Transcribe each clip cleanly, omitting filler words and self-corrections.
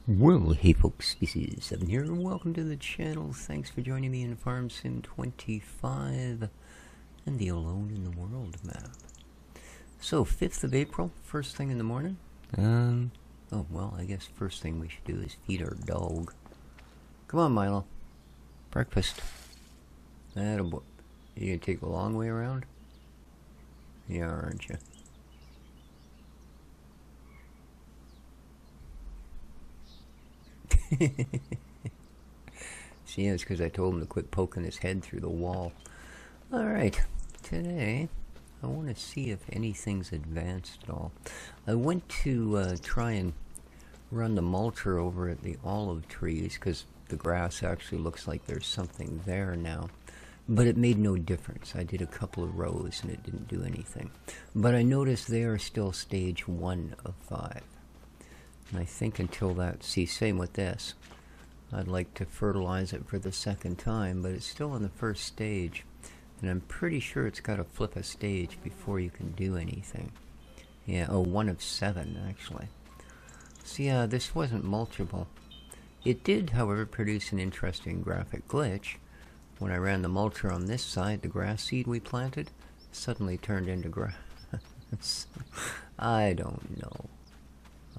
Well, hey folks, Species7 here, and welcome to the channel. Thanks for joining me in Farm Sim 25 and the Alone in the World map. So, 5th of April, first thing in the morning. Oh, well, I guess first thing we should do is feed our dog. Come on, Milo. Breakfast. Attaboy. You gonna take the long way around? Yeah, aren't you? See, it's because I told him to quit poking his head through the wall. Alright, today I want to see if anything's advanced at all. I went to try and run the mulcher over at the olive trees because the grass actually looks like there's something there now. But it made no difference. I did a couple of rows and it didn't do anything. But I noticed they are still stage 1 of 5. And I think until that, see, same with this. I'd like to fertilize it for the second time, but it's still in the first stage. And I'm pretty sure it's got to flip a stage before you can do anything. Yeah, oh, 1 of 7, actually. So yeah, this wasn't mulchable. It did, however, produce an interesting graphic glitch. When I ran the mulcher on this side, the grass seed we planted suddenly turned into grass. I don't know.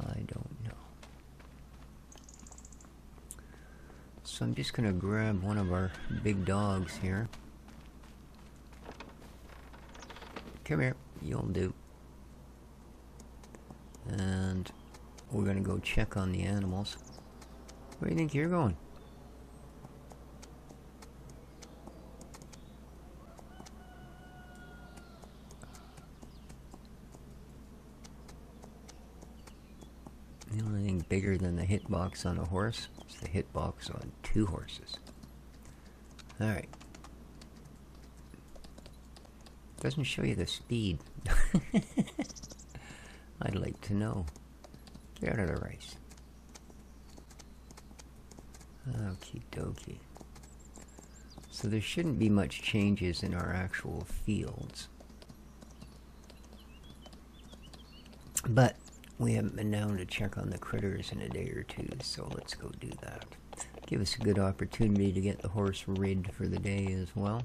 I don't know. So I'm just going to grab one of our big dogs here. Come here, you'll do. And we're going to go check on the animals. Where do you think you're going? The only thing bigger than the hitbox on a horse is the hitbox on 2 horses. Alright. Doesn't show you the speed. I'd like to know. Get out of the rice. Okie dokie. So there shouldn't be much changes in our actual fields. But we haven't been down to check on the critters in a day or two, so let's go do that. Give us a good opportunity to get the horse rid for the day as well.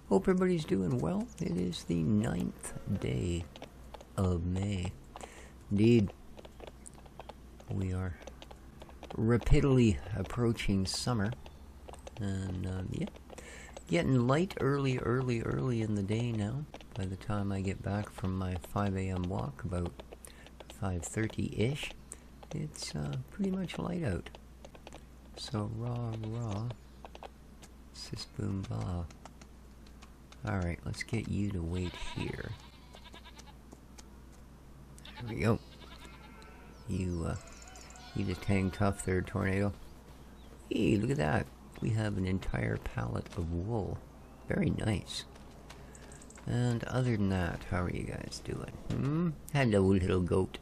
Hope everybody's doing well. It is the 9th day of May. Indeed, we are rapidly approaching summer. And, yeah, getting light early in the day now. By the time I get back from my 5 a.m. walk, about 5:30-ish, it's pretty much light out. So, rah, sis boom ba. Alright, let's get you to wait here. There we go. You just hang tough there, Tornado. Hey, look at that. We have an entire pallet of wool. Very nice. And other than that, how are you guys doing? Hello, little goat.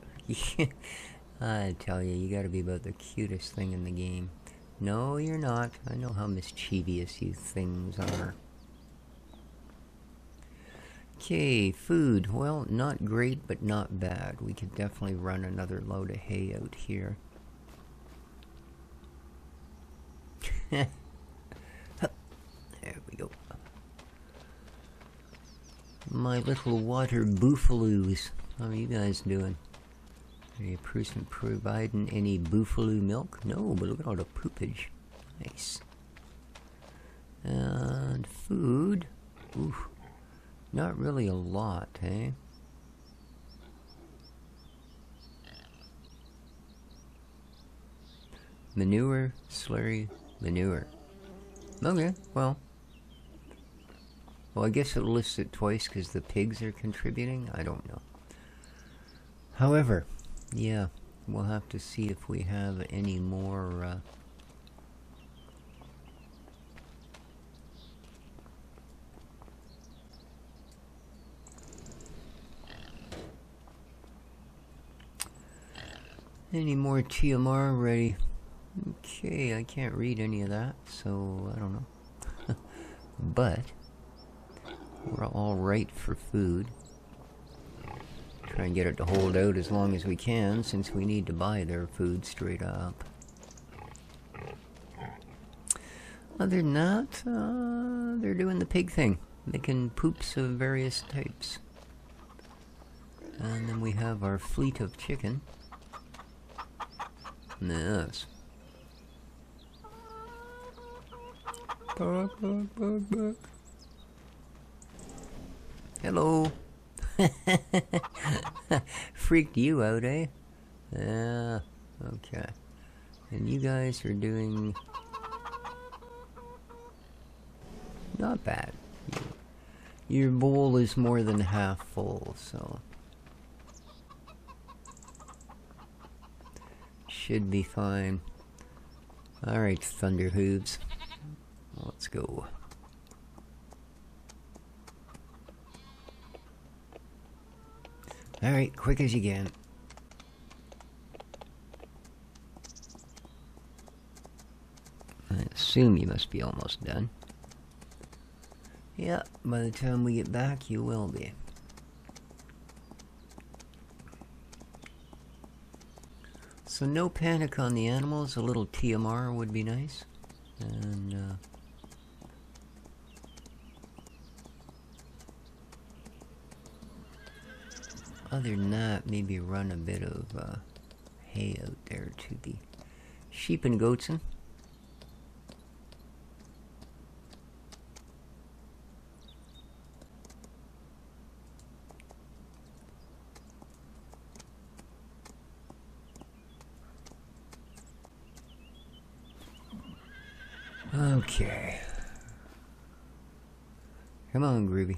I tell you, you gotta be about the cutest thing in the game. No, you're not. I know how mischievous you things are. Okay, food. Well, not great, but not bad. We could definitely run another load of hay out here. There we go. My little water boofaloos. How are you guys doing? Are you providing any boofaloo milk? No, but look at all the poopage. Nice. And food. Oof. Not really a lot, eh? Manure, slurry, manure. Okay, well. Well, I guess it lists it twice because the pigs are contributing. I don't know. However, yeah, we'll have to see if we have any more, any more TMR ready. Okay, I can't read any of that, so I don't know. But we're all right for food. Try and get it to hold out as long as we can, since we need to buy their food straight up. Other than that, they're doing the pig thing, making poops of various types. And then we have our fleet of chicken. Yes. Bark, bark, bark, bark. Hello. Freaked you out, eh? Yeah, okay. And you guys are doing not bad. Your bowl is more than half full, so should be fine. Alright, Thunder Hooves. Let's go. Alright, quick as you can. I assume you must be almost done. Yeah, by the time we get back, you will be. So no panic on the animals. A little TMR would be nice. And, other than that, maybe run a bit of hay out there to the sheep and goatsen. Okay. Come on, Groovy.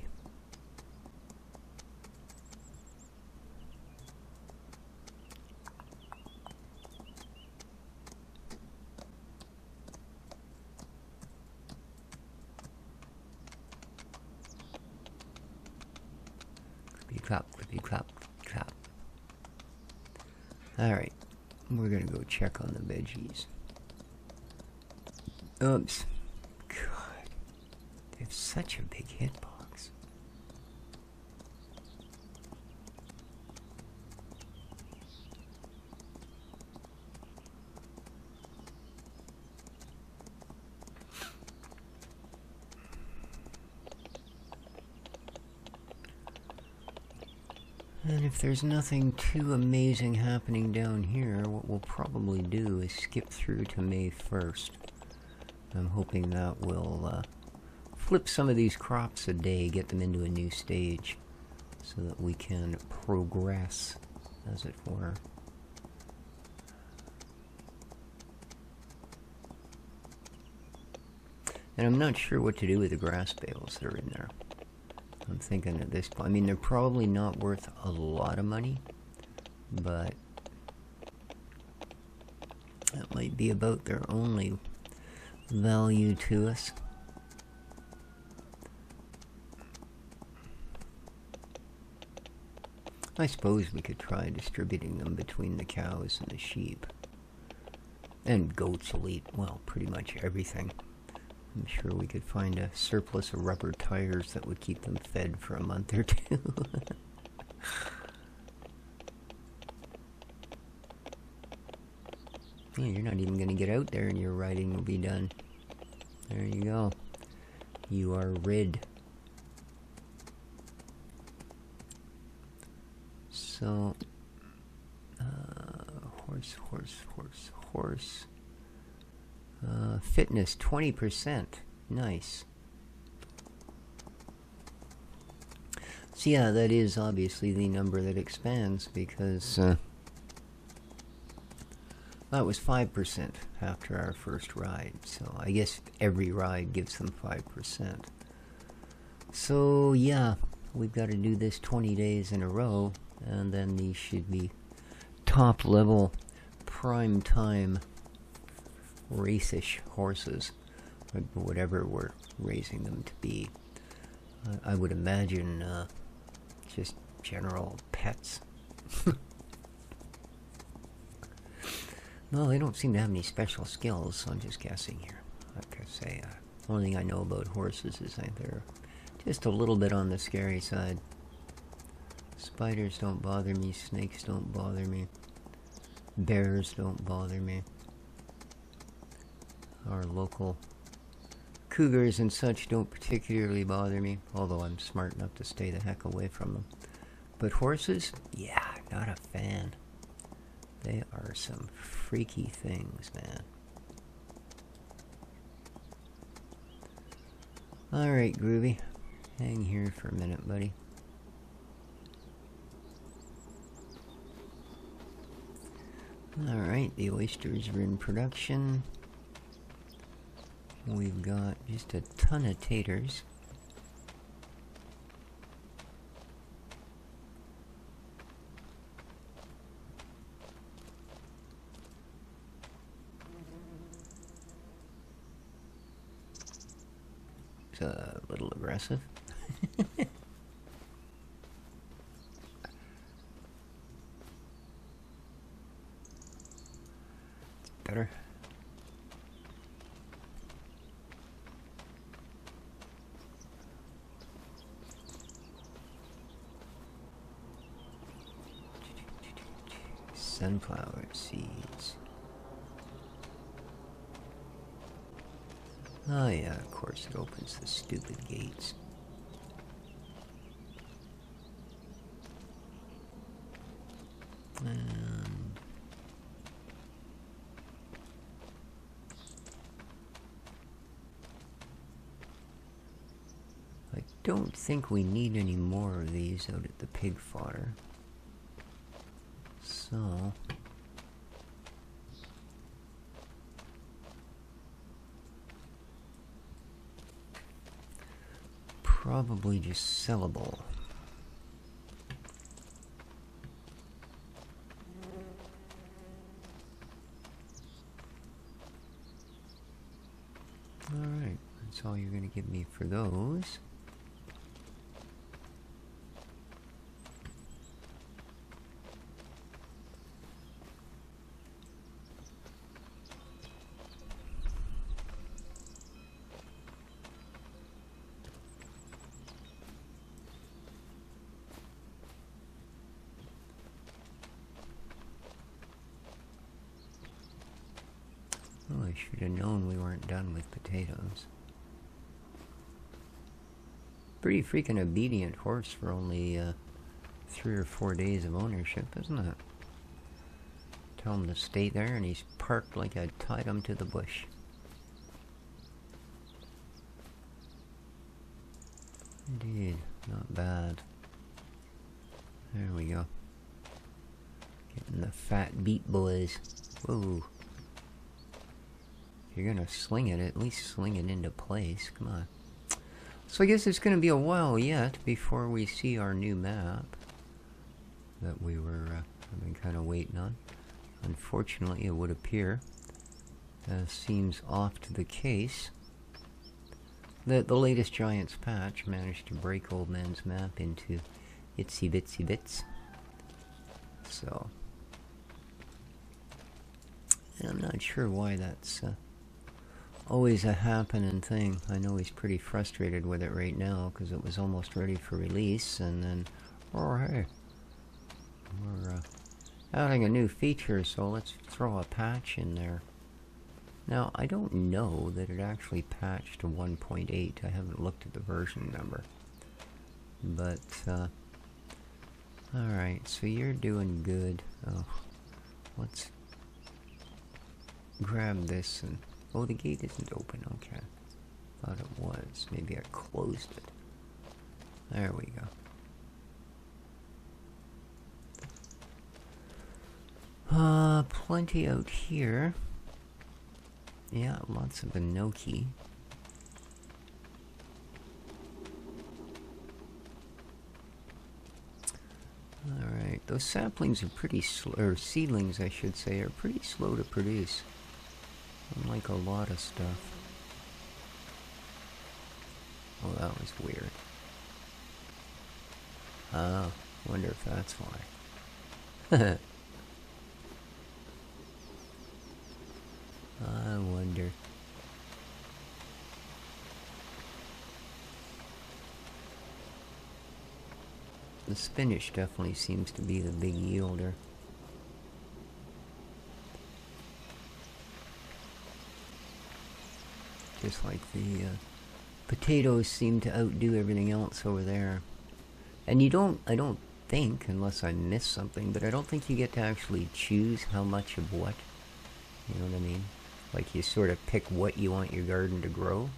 Clippy clap, clap. Alright. We're gonna go check on the veggies. Oops. God. They have such a big hitbox. And if there's nothing too amazing happening down here, what we'll probably do is skip through to May 1st. I'm hoping that will flip some of these crops a day, get them into a new stage, so that we can progress, as it were. And I'm not sure what to do with the grass bales that are in there. I'm thinking at this point, I mean, they're probably not worth a lot of money, but that might be about their only value to us. I suppose we could try distributing them between the cows and the sheep. And goats will eat, well, pretty much everything. I'm sure we could find a surplus of rubber tires that would keep them fed for a month or two. Yeah, you're not even going to get out there and your riding will be done. There you go. You are rid. So, horse. Fitness, 20%. Nice. So yeah, that is obviously the number that expands, because that was 5% after our first ride. So I guess every ride gives them 5%. So yeah, we've got to do this 20 days in a row, and then these should be top level prime time race-ish horses, or whatever we're raising them to be. I would imagine just general pets. No, they don't seem to have any special skills, so I'm just guessing here. Like I say, the only thing I know about horses is that they're just a little bit on the scary side. Spiders don't bother me, snakes don't bother me, bears don't bother me. Our local cougars and such don't particularly bother me, although I'm smart enough to stay the heck away from them. But horses? Yeah, not a fan. They are some freaky things, man. Alright, Groovy. Hang here for a minute, buddy. Alright, the oysters are in production. We've got just a ton of taters. It's a little aggressive. Better. Sunflower seeds. Oh yeah, of course it opens the stupid gates. And I don't think we need any more of these out at the pig fodder. So probably just sellable. Alright, that's all you're going to give me for those. Oh, I should have known we weren't done with potatoes. Pretty freaking obedient horse for only 3 or 4 days of ownership, isn't it? Tell him to stay there and he's parked like I tied him to the bush. Indeed, not bad. There we go. Getting the fat beat boys. Whoa. If you're gonna sling it, at least sling it into place. Come on. So I guess it's gonna be a while yet before we see our new map that we were I've been kind of waiting on. Unfortunately, it would appear, as seems oft the case, that the latest Giants patch managed to break Old Man's map into itsy bitsy bits. So I'm not sure why that's always a happening thing. I know he's pretty frustrated with it right now because it was almost ready for release, and then, oh hey, we're adding a new feature, so let's throw a patch in there. Now, I don't know that it actually patched to 1.8. I haven't looked at the version number. But, alright, so you're doing good. Oh, let's grab this and... Oh, the gate isn't open. Okay. Thought it was. Maybe I closed it. There we go. Plenty out here. Yeah, lots of enoki. Alright, those saplings are pretty slow, or seedlings I should say, are pretty slow to produce. Unlike a lot of stuff. Oh, that was weird. Oh, wonder if that's why. I wonder. the spinach definitely seems to be the big yielder. Just like the potatoes seem to outdo everything else over there. And I don't think, unless I missed something, but I don't think you get to actually choose how much of what. You know what I mean? Like you sort of pick what you want your garden to grow,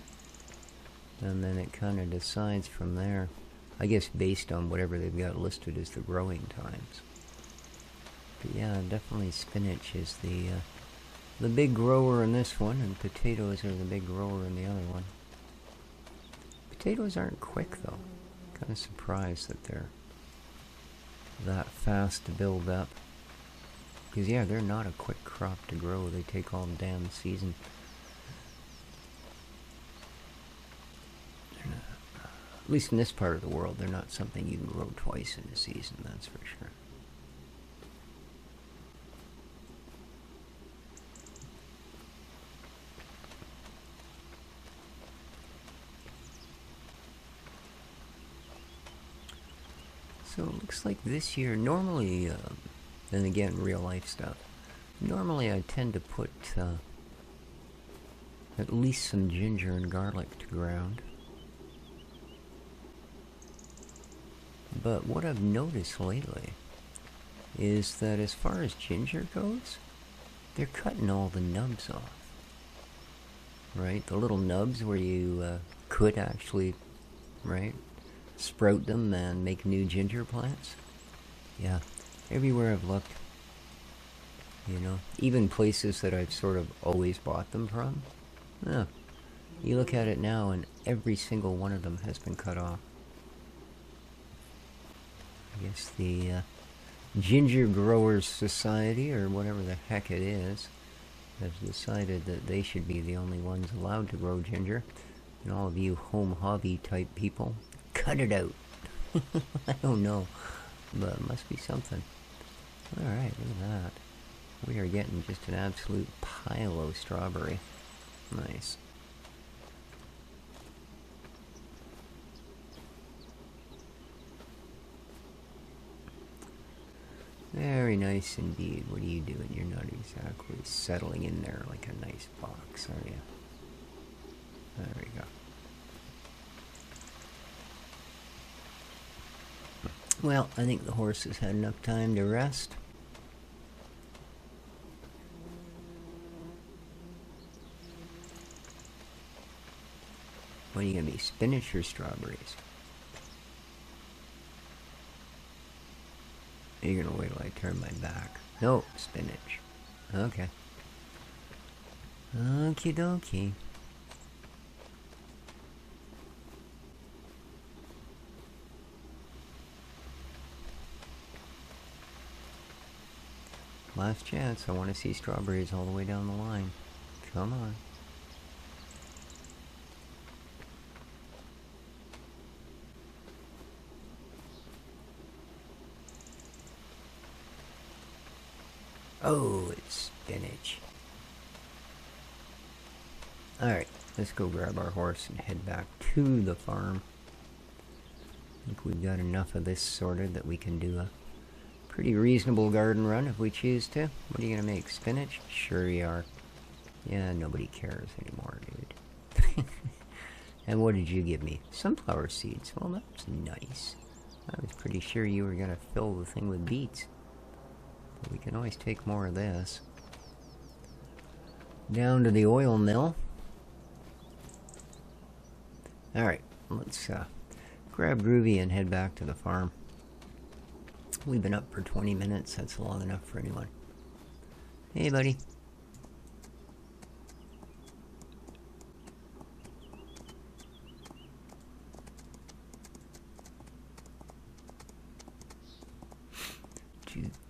and then it kind of decides from there. I guess based on whatever they've got listed as the growing times. But yeah, definitely spinach is the big grower in this one, and potatoes are the big grower in the other one. Potatoes aren't quick though. Kind of surprised that they're that fast to build up. Because yeah, they're not a quick crop to grow. They take all damn season. At least in this part of the world, they're not something you can grow twice in a season, that's for sure. So it looks like this year, normally, and again, real life stuff, normally I tend to put at least some ginger and garlic to ground. But what I've noticed lately is that as far as ginger goes, they're cutting all the nubs off. Right? The little nubs where you could actually, right, sprout them and make new ginger plants. Yeah, everywhere I've looked, you know, even places that I've sort of always bought them from, yeah, you look at it now and every single one of them has been cut off. I guess the Ginger Growers Society, or whatever the heck it is, has decided that they should be the only ones allowed to grow ginger. And all of you home hobby type people, cut it out. I don't know, but it must be something. Alright, look at that. We are getting just an absolute pile of strawberry. Nice. Very nice indeed. What are you doing? You're not exactly settling in there like a nice box, are you? There we go. Well, I think the horse has had enough time to rest. What are you going to be, spinach or strawberries? You're going to wait till I turn my back. No, spinach. Okay. Okie dokie. Last chance. I want to see strawberries all the way down the line. Come on. Oh, it's spinach. Alright, let's go grab our horse and head back to the farm. I think we've got enough of this sorted that we can do a pretty reasonable garden run if we choose to. What are you going to make? Spinach? Sure you are. Yeah, nobody cares anymore, dude. And what did you give me? Sunflower seeds. Well, that's nice. I was pretty sure you were going to fill the thing with beets. But we can always take more of this. Down to the oil mill. Alright, let's grab Groovy and head back to the farm. We've been up for 20 minutes. That's long enough for anyone. Hey, buddy.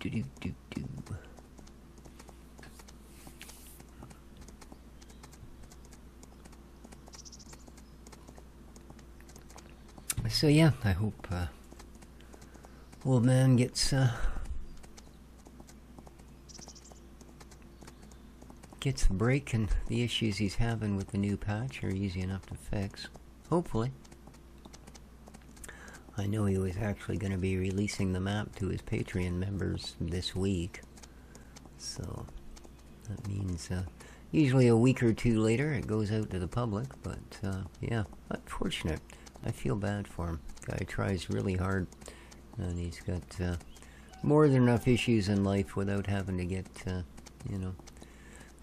Do. So yeah, I hope old man gets a break, and the issues he's having with the new patch are easy enough to fix. Hopefully. I know he was actually going to be releasing the map to his Patreon members this week. So that means usually a week or two later it goes out to the public. But yeah, unfortunate. I feel bad for him. Guy tries really hard, and he's got more than enough issues in life without having to get, you know,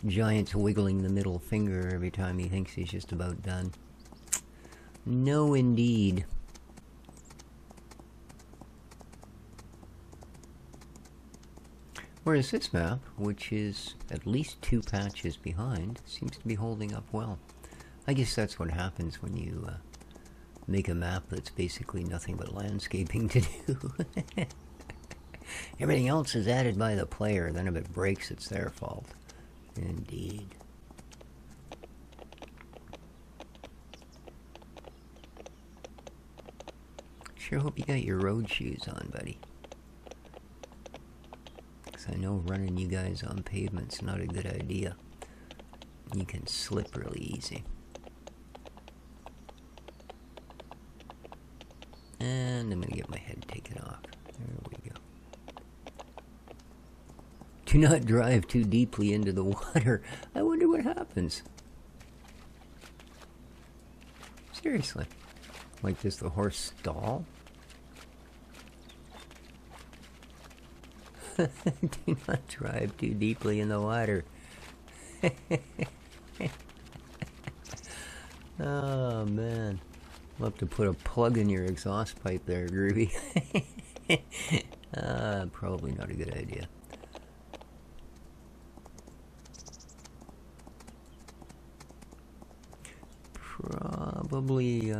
giants wiggling the middle finger every time he thinks he's just about done. No, indeed. Whereas this map, which is at least 2 patches behind, seems to be holding up well. I guess that's what happens when you make a map that's basically nothing but landscaping to do. Everything else is added by the player, then if it breaks, it's their fault. Indeed. Sure hope you got your road shoes on, buddy. I know running you guys on pavement's not a good idea. You can slip really easy. And I'm going to get my head taken off. There we go. Do not drive too deeply into the water. I wonder what happens. Seriously. Like, does the horse stall? Do not drive too deeply in the water. Oh, man. We'll have to put a plug in your exhaust pipe there, Groovy. Probably not a good idea. Probably,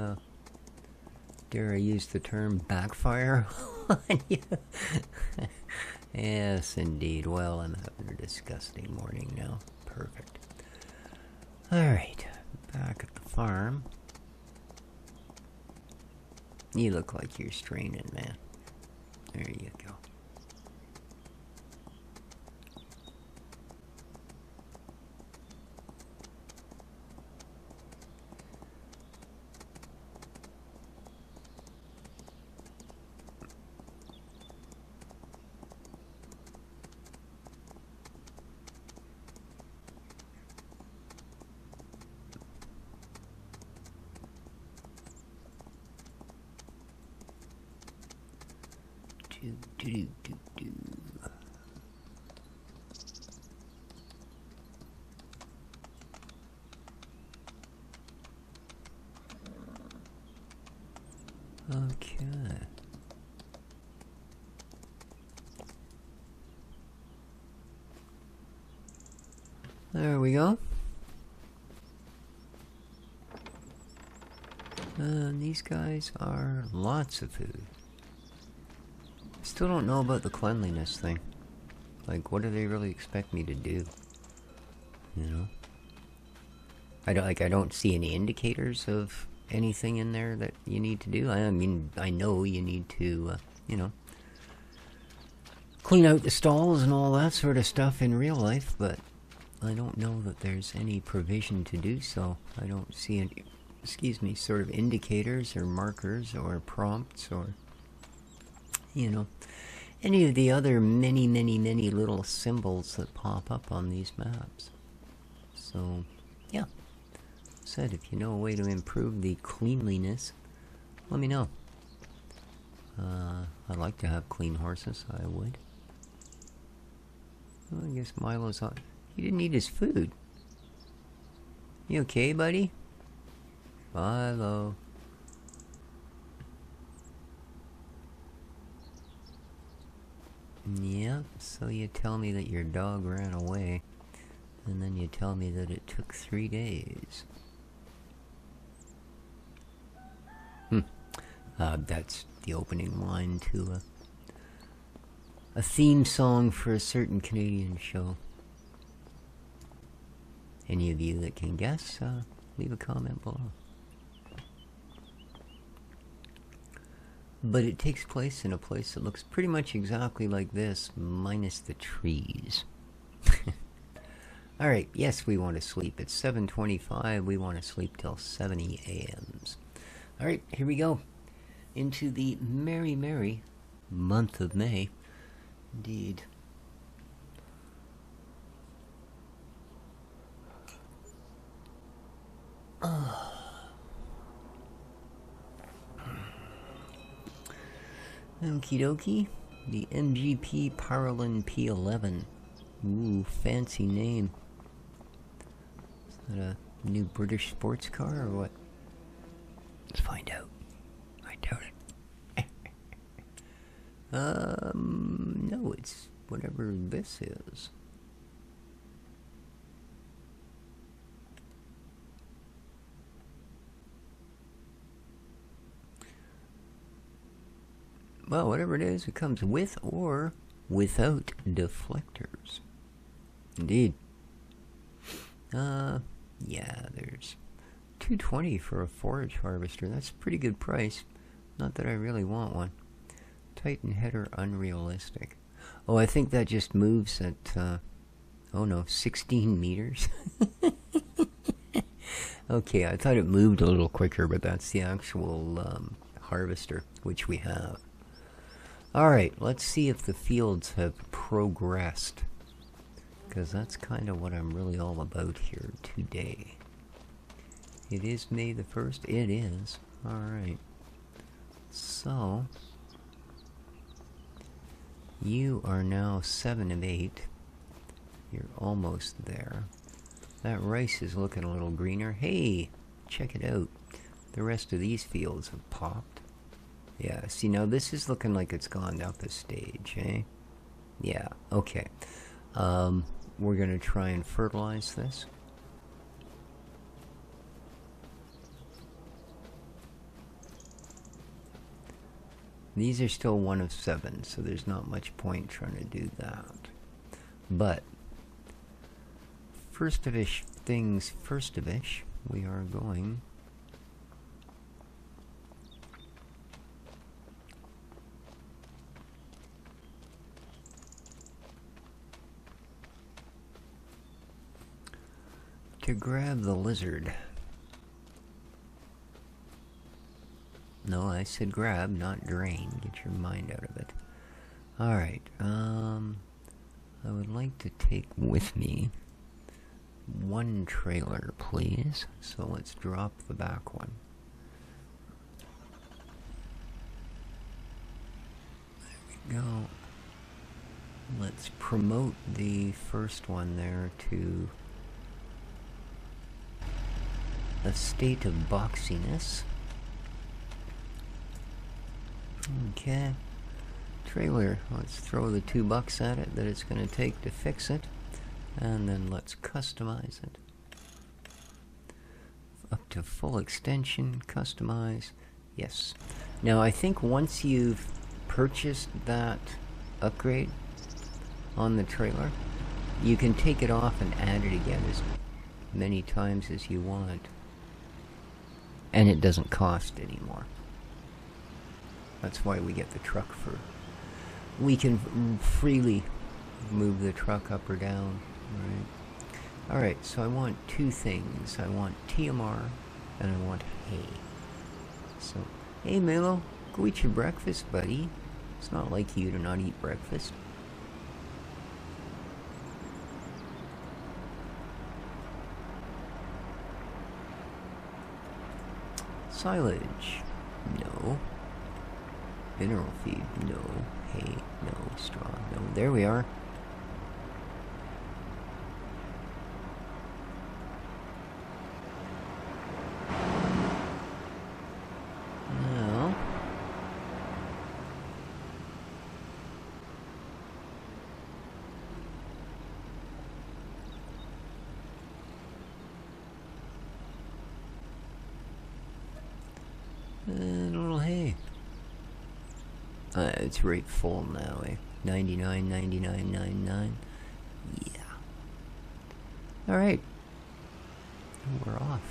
dare I use the term backfire on you? Yes, indeed. Well, I'm having a disgusting morning now. Perfect. Alright, back at the farm. You look like you're straining, man. There you go. Okay. There we go. And these guys are lots of food. Still don't know about the cleanliness thing. Like, what do they really expect me to do? You know? I don't see any indicators of anything in there that you need to do. I mean, I know you need to, you know, clean out the stalls and all that sort of stuff in real life, but I don't know that there's any provision to do so. I don't see any, excuse me, sort of indicators or markers or prompts or, you know, any of the other many little symbols that pop up on these maps. So, yeah. Said, if you know a way to improve the cleanliness, let me know. I'd like to have clean horses. I would. Well, I guess Milo's on. He didn't eat his food. You okay, buddy? Milo. Yep, so you tell me that your dog ran away, and then you tell me that it took 3 days. That's the opening line to a theme song for a certain Canadian show. Any of you that can guess, leave a comment below. But it takes place in a place that looks pretty much exactly like this, minus the trees. Alright, yes, we want to sleep. It's 7:25. We want to sleep till 70 a.m. Alright, here we go. into the merry, merry month of May. Indeed. Okie dokie. The MGP Parolin P11. Ooh, fancy name. Is that a new British sports car or what? Let's find out. I doubt it. No, it's whatever this is. Well, whatever it is, it comes with or without deflectors. Indeed. Yeah, there's $220 for a forage harvester. That's a pretty good price. Not that I really want one. Titan header unrealistic. Oh, I think that just moves at, oh no, 16 meters. Okay, I thought it moved a little quicker, but that's the actual harvester, which we have. Alright, let's see if the fields have progressed. Because that's kind of what I'm really all about here today. It is May the 1st. It is. Alright. So, you are now 7 of 8. You're almost there. That rice is looking a little greener. Hey, check it out. The rest of these fields have popped. Yeah, see now this is looking like it's gone up a stage, eh? Yeah, okay. We're going to try and fertilize this. These are still 1 of 7, so there's not much point trying to do that. But, first of things first of ish, we are going to grab the lizard. No, I said grab, not drain. Get your mind out of it. Alright, I would like to take with me 1 trailer, please. So let's drop the back one. There we go. Let's promote the first one there to a state of boxiness. Okay. Trailer, let's throw the $2 at it that it's going to take to fix it. And then let's customize it. Up to full extension, customize. Yes. Now I think once you've purchased that upgrade on the trailer, you can take it off and add it again as many times as you want. And it doesn't cost anymore. That's why we get the truck for... We can freely move the truck up or down. Right. Alright, so I want 2 things. I want TMR and I want hay. So, hey Milo, go eat your breakfast, buddy. It's not like you to not eat breakfast. Silage. No. Mineral feed. No. Hay. No. Straw. No. There we are. Now. And a little hay. It's right full now, eh? 99, 99, 99. Yeah. Alright. We're off.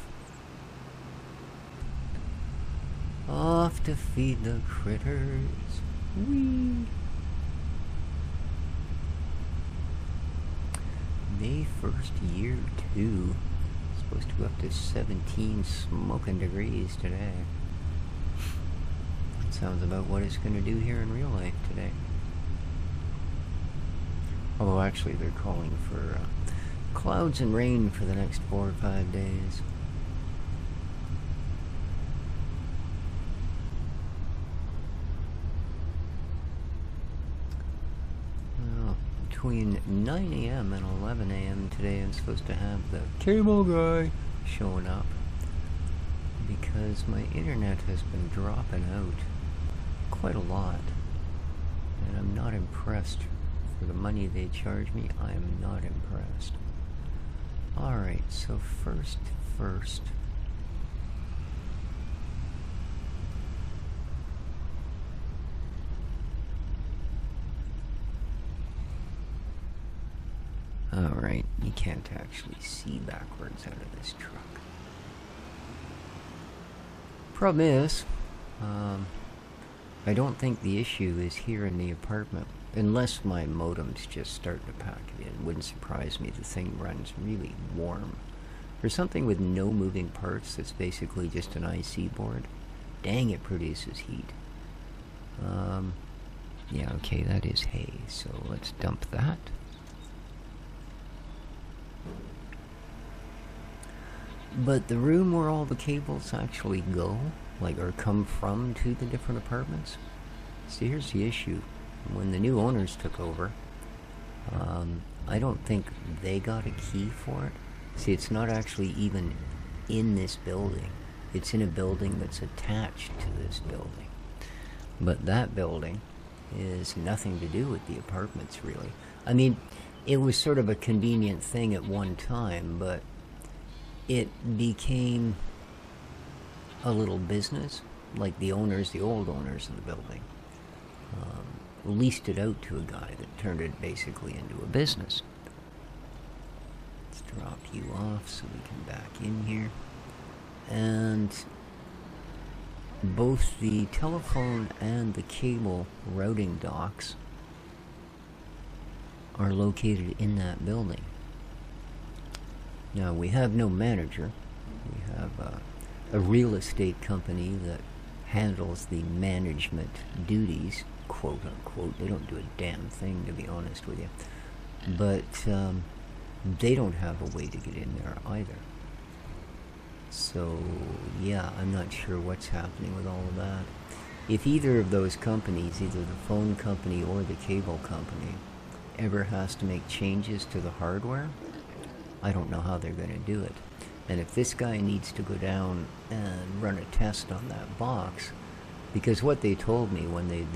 Off to feed the critters. Whee! May 1st, year 2. Supposed to go up to 17 smoking degrees today. sounds about what it's going to do here in real life today. Although actually they're calling for clouds and rain for the next 4 or 5 days. Well, between 9 a.m. and 11 a.m. today I'm supposed to have the cable guy showing up, because my internet has been dropping out quite a lot, and I'm not impressed. For the money they charge me, I am not impressed. Alright, so first. Alright, you can't actually see backwards out of this truck. Problem is, I don't think the issue is here in the apartment. Unless my modem's just starting to pack it in. It wouldn't surprise me. The thing runs really warm. For something with no moving parts that's basically just an IC board, dang, it produces heat. Yeah, okay, that is hay, so let's dump that. But the room where all the cables actually go, like, or come from to the different apartments, see, here's the issue. When the new owners took over, I don't think they got a key for it. See, it's not actually even in this building. It's in a building that's attached to this building. But that building is nothing to do with the apartments, really. I mean, it was sort of a convenient thing at one time, but it became a little business, like the owners, the old owners of the building. Leased it out to a guy that turned it basically into a business. Let's drop you off so we can back in here. And both the telephone and the cable routing docks are located in that building. Now, we have no manager. We have a real estate company that handles the management duties, quote unquote. They don't do a damn thing, to be honest with you. But they don't have a way to get in there either. So yeah, I'm not sure what's happening with all of that. If either of those companies, either the phone company or the cable company, ever has to make changes to the hardware, I don't know how they're going to do it. And if this guy needs to go down and run a test on that box, because what they told me when they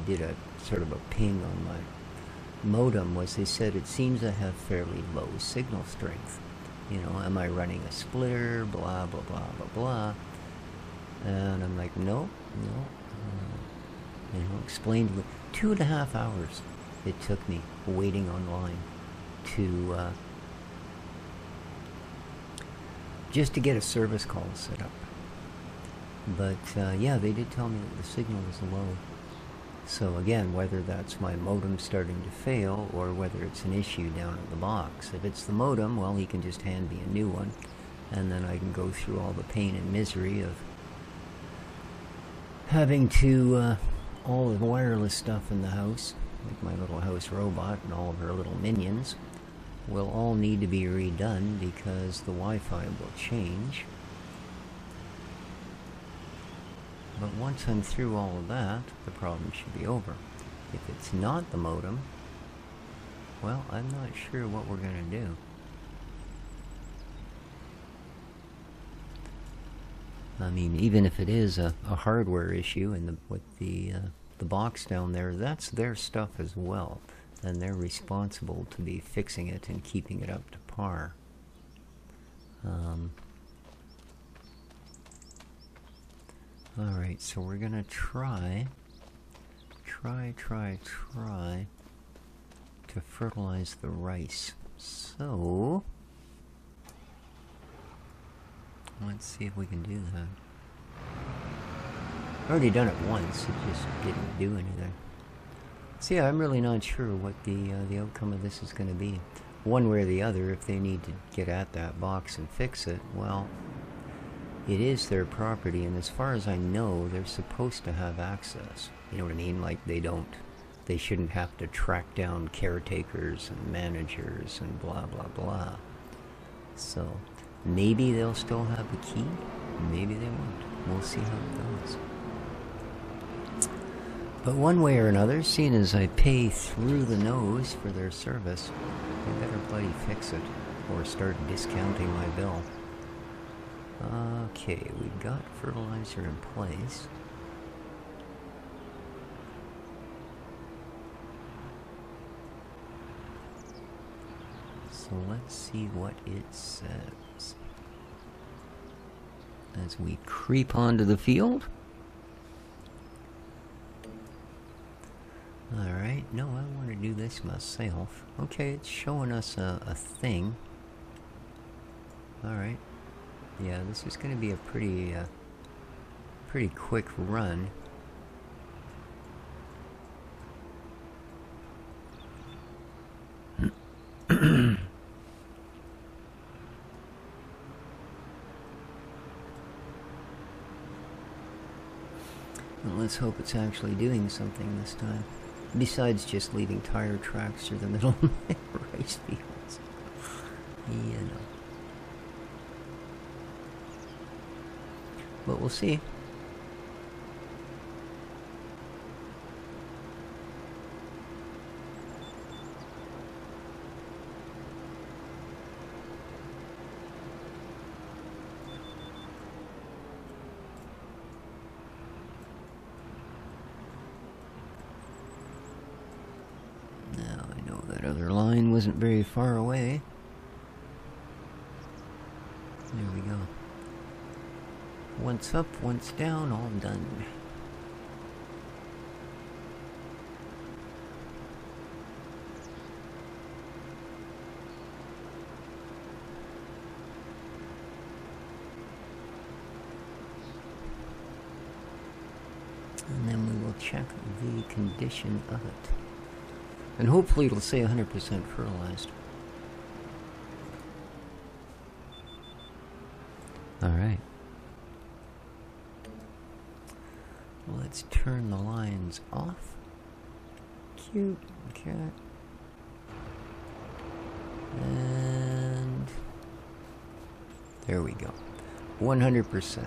did a sort of a ping on my modem was, they said it seems to have fairly low signal strength. You know, am I running a splitter, blah, blah, blah, blah, blah. And I'm like, no. You know, explained 2.5 hours it took me waiting online to just to get a service call set up. But yeah, they did tell me that the signal was low. So again, whether that's my modem starting to fail or whether it's an issue down at the box. If it's the modem, well, he can just hand me a new one, and then I can go through all the pain and misery of having to all the wireless stuff in the house, like my little house robot and all of her little minions, will all need to be redone because the Wi-Fi will change. But once I'm through all of that, the problem should be over. If it's not the modem, well, I'm not sure what we're going to do. I mean, even if it is a hardware issue and with the box down there, that's their stuff as well. And they're responsible to be fixing it and keeping it up to par. Alright, so we're gonna try to fertilize the rice. So, let's see if we can do that. I've already done it once, it just didn't do anything. So yeah, I'm really not sure what the outcome of this is going to be. One way or the other, if they need to get at that box and fix it, well, it is their property, and as far as I know, they're supposed to have access. You know what I mean? Like they shouldn't have to track down caretakers and managers and blah blah blah. So maybe they'll still have the key, maybe they won't. We'll see how it goes. But one way or another, seeing as I pay through the nose for their service, they better bloody fix it or start discounting my bill. Okay, we've got fertilizer in place. So let's see what it says. As we creep onto the field. Alright, no, I want to do this myself. Okay, it's showing us a thing. Alright. Yeah, this is going to be a pretty quick run. Well, let's hope it's actually doing something this time. Besides just leaving tire tracks through the middle of my rice fields. You know. But we'll see. Now I know that other line wasn't very far away. There we go. Once up, once down, all done. And then we will check the condition of it. And hopefully it'll say 100% fertilized. Alright. Let's turn the lines off. Cute cat. And there we go. 100%.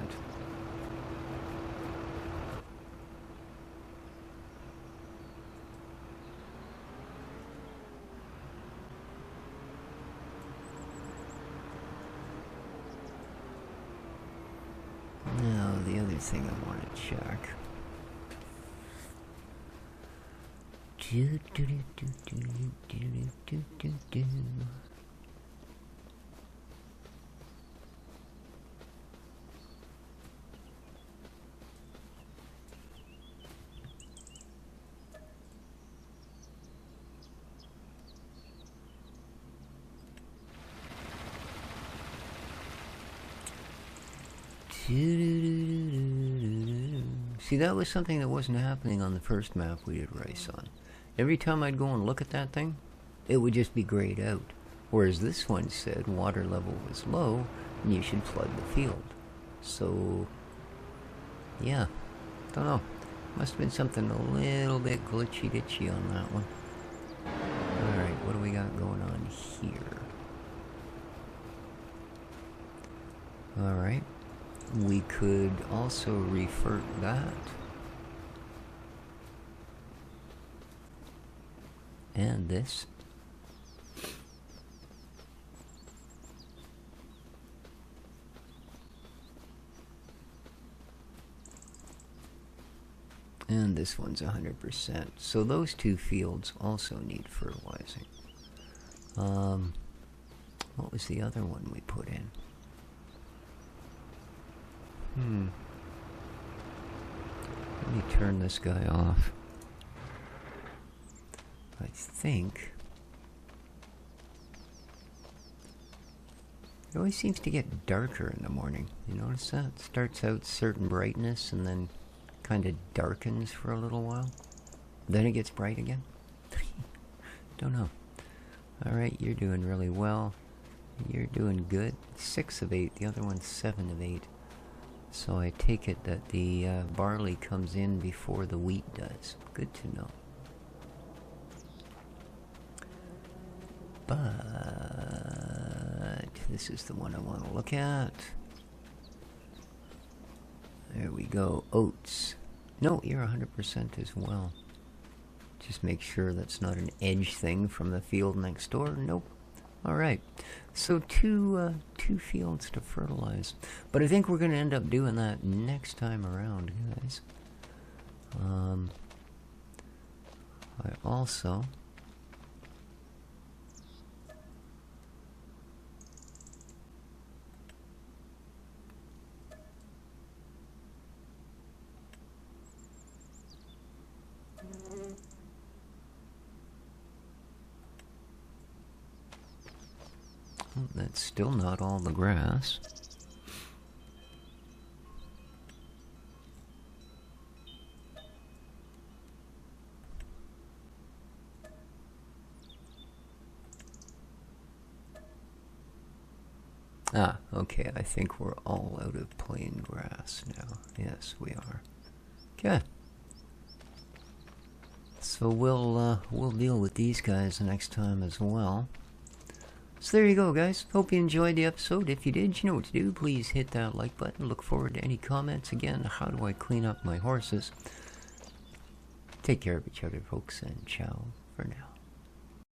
Now the other thing I want to check. See, that was something that wasn't happening on the first map we did rice on. Every time I'd go and look at that thing, it would just be grayed out. Whereas this one said water level was low and you should flood the field. So, yeah, don't know. Must have been something a little bit glitchy-ditchy on that one. Alright, what do we got going on here? Alright. We could also revert that. And this. And this one's 100%. So those two fields also need fertilizing. What was the other one we put in? Let me turn this guy off. I think it always seems to get darker in the morning. You notice that? It starts out certain brightness and then kind of darkens for a little while. Then it gets bright again. Don't know. Alright, you're doing really well. You're doing good. 6 of 8. The other one's 7 of 8. So I take it that the barley comes in before the wheat does. Good to know. But this is the one I want to look at. There we go. Oats. No, you're 100% as well. Just make sure that's not an edge thing from the field next door. Nope. All right. So two fields to fertilize. But I think we're going to end up doing that next time around, guys. I also... That's still not all the grass. Ah, okay, I think we're all out of plain grass now. Yes, we are. Okay. So we'll deal with these guys next time as well. So there you go, guys. Hope you enjoyed the episode. If you did, you know what to do. Please hit that like button. Look forward to any comments. Again, how do I clean up my horses? Take care of each other, folks, and ciao for now.